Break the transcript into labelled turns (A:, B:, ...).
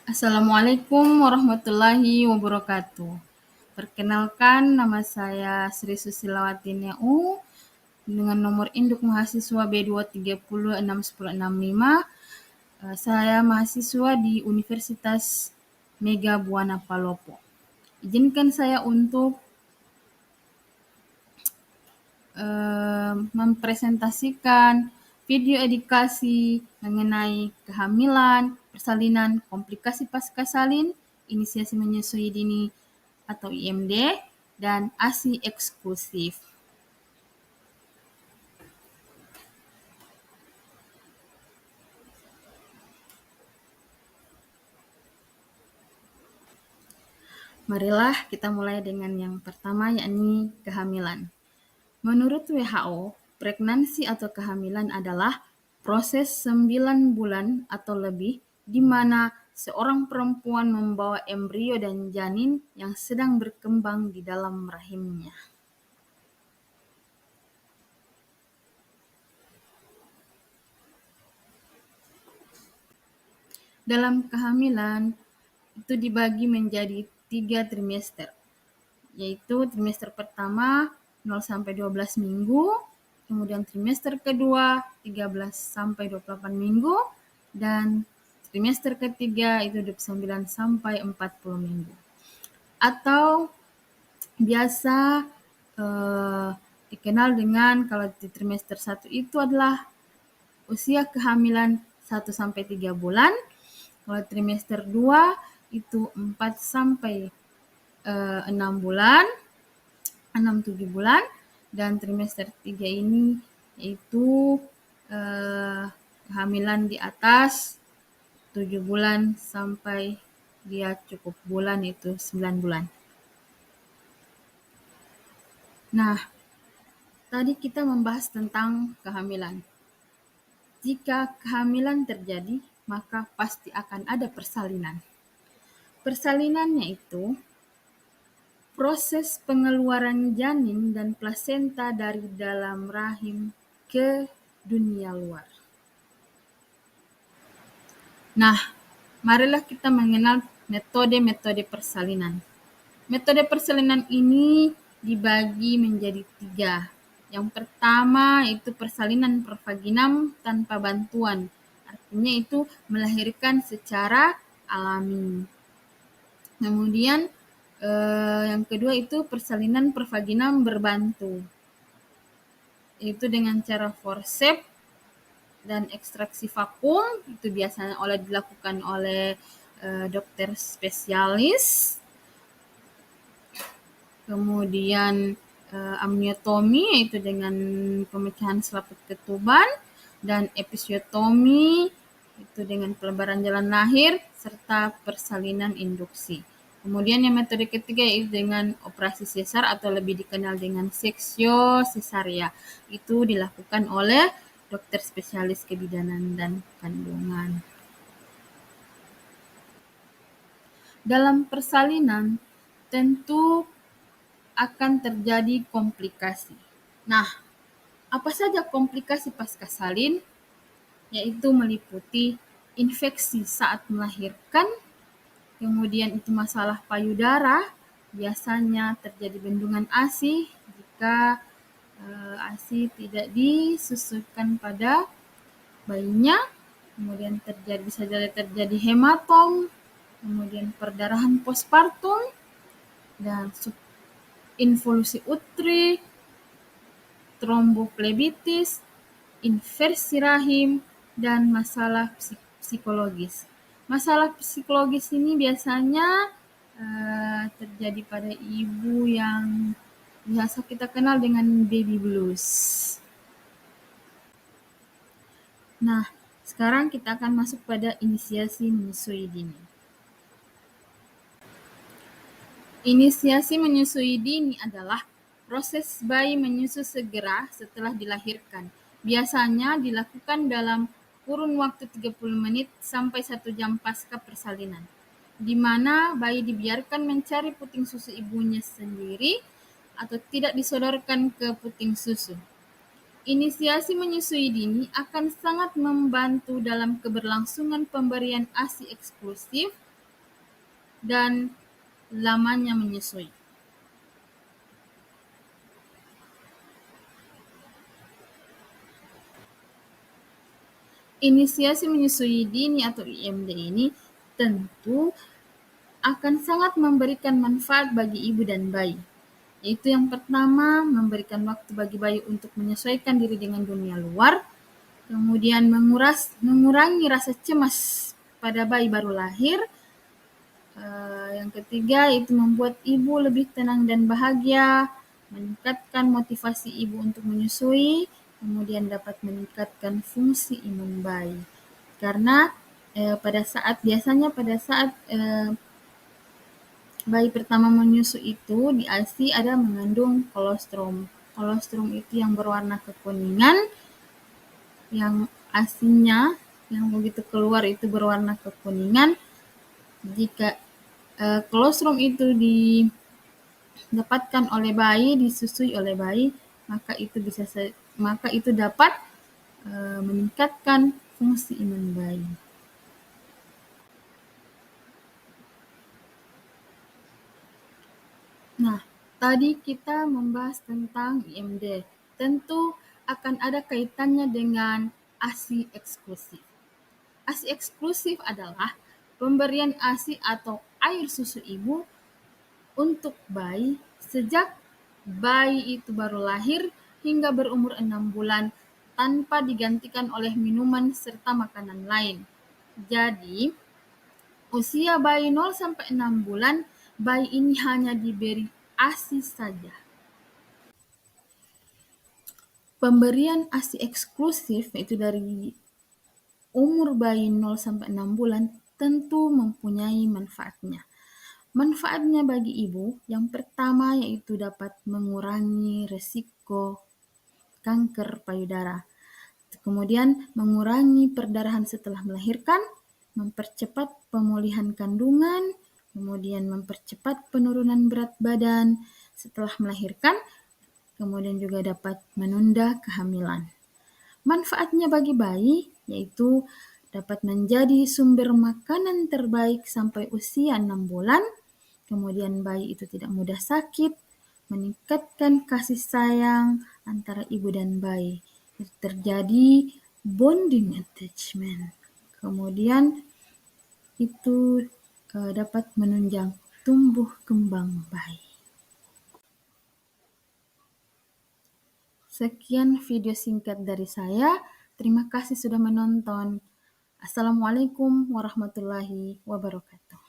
A: Assalamualaikum warahmatullahi wabarakatuh. Perkenalkan, nama saya Sri Susilawati Neu dengan nomor induk mahasiswa B2306065. Saya mahasiswa di Universitas Mega Buana Palopo. Izinkan saya untuk mempresentasikan video edukasi mengenai kehamilan, persalinan, komplikasi pasca salin, inisiasi menyusui dini atau IMD, dan ASI eksklusif. Marilah kita mulai dengan yang pertama, yakni kehamilan. Menurut WHO, pregnancy atau kehamilan adalah proses 9 bulan atau lebih di mana seorang perempuan membawa embrio dan janin yang sedang berkembang di dalam rahimnya. Dalam kehamilan, itu dibagi menjadi 3 trimester, yaitu trimester pertama 0 sampai 12 minggu, kemudian trimester kedua 13 sampai 28 minggu, dan trimester ketiga itu 29 sampai 40 minggu. Atau biasa dikenal dengan kalau di trimester 1 itu adalah usia kehamilan 1 sampai 3 bulan, kalau trimester 2 itu 4 sampai 6 bulan, 6-7 bulan, dan trimester 3 ini yaitu kehamilan di atas 7 bulan sampai dia cukup bulan itu 9 bulan. Nah, tadi kita membahas tentang kehamilan. Jika kehamilan terjadi, maka pasti akan ada persalinan. Persalinannya itu proses pengeluaran janin dan plasenta dari dalam rahim ke dunia luar. Nah, marilah kita mengenal metode-metode persalinan. Metode persalinan ini dibagi menjadi 3. Yang pertama itu persalinan pervaginam tanpa bantuan. Artinya itu melahirkan secara alami. Kemudian yang kedua itu persalinan pervaginam berbantu. Itu dengan cara forceps dan ekstraksi vakum, itu biasanya dilakukan oleh dokter spesialis. Kemudian amniotomi, yaitu dengan pemecahan selaput ketuban, dan episiotomi, itu dengan pelebaran jalan lahir, serta persalinan induksi. Kemudian yang metode ketiga yaitu dengan operasi sesar atau lebih dikenal dengan seksio sesaria. Itu dilakukan oleh dokter spesialis kebidanan dan kandungan. Dalam persalinan tentu akan terjadi komplikasi. Nah, apa saja komplikasi pasca salin? Yaitu meliputi infeksi saat melahirkan, kemudian itu masalah payudara, biasanya terjadi bendungan ASI jika ASI tidak disusukan pada bayinya, kemudian bisa terjadi hematom, kemudian perdarahan postpartum, dan involusi uteri, tromboflebitis, inversi rahim, dan masalah psikologis. Masalah psikologis ini biasanya terjadi pada ibu yang biasa kita kenal dengan baby blues. Nah, sekarang kita akan masuk pada inisiasi menyusui dini. Inisiasi menyusui dini adalah proses bayi menyusu segera setelah dilahirkan. Biasanya dilakukan dalam kurun waktu 30 menit sampai 1 jam pasca persalinan, di mana bayi dibiarkan mencari puting susu ibunya sendiri atau tidak disodorkan ke puting susu. Inisiasi menyusui dini akan sangat membantu dalam keberlangsungan pemberian ASI eksklusif dan lamanya menyusui. Inisiasi menyusui dini atau IMD ini tentu akan sangat memberikan manfaat bagi ibu dan bayi. Yaitu yang pertama, memberikan waktu bagi bayi untuk menyesuaikan diri dengan dunia luar, kemudian mengurangi rasa cemas pada bayi baru lahir. Yang ketiga, itu membuat ibu lebih tenang dan bahagia, meningkatkan motivasi ibu untuk menyusui, kemudian dapat meningkatkan fungsi imun bayi. Karena biasanya pada saat bayi pertama menyusu itu di ASI ada mengandung kolostrum. Kolostrum itu yang berwarna kekuningan, yang ASINya yang begitu keluar itu berwarna kekuningan. Jika kolostrum itu didapatkan oleh bayi, disusui oleh bayi, maka itu dapat meningkatkan fungsi imun bayi. Nah, tadi kita membahas tentang IMD. Tentu akan ada kaitannya dengan ASI eksklusif. ASI eksklusif adalah pemberian ASI atau air susu ibu untuk bayi sejak bayi itu baru lahir hingga berumur 6 bulan tanpa digantikan oleh minuman serta makanan lain. Jadi, usia bayi 0 sampai 6 bulan, bayi ini hanya diberi ASI saja. Pemberian ASI eksklusif, yaitu dari umur bayi 0 sampai 6 bulan, tentu mempunyai manfaatnya. Manfaatnya bagi ibu, yang pertama yaitu dapat mengurangi resiko kanker payudara. Kemudian mengurangi perdarahan setelah melahirkan, mempercepat pemulihan kandungan, kemudian mempercepat penurunan berat badan setelah melahirkan, kemudian juga dapat menunda kehamilan. Manfaatnya bagi bayi yaitu dapat menjadi sumber makanan terbaik sampai usia 6 bulan, kemudian bayi itu tidak mudah sakit, meningkatkan kasih sayang antara ibu dan bayi. Terjadi bonding attachment. Kemudian itu dapat menunjang tumbuh kembang bayi. Sekian video singkat dari saya. Terima kasih sudah menonton. Assalamualaikum warahmatullahi wabarakatuh.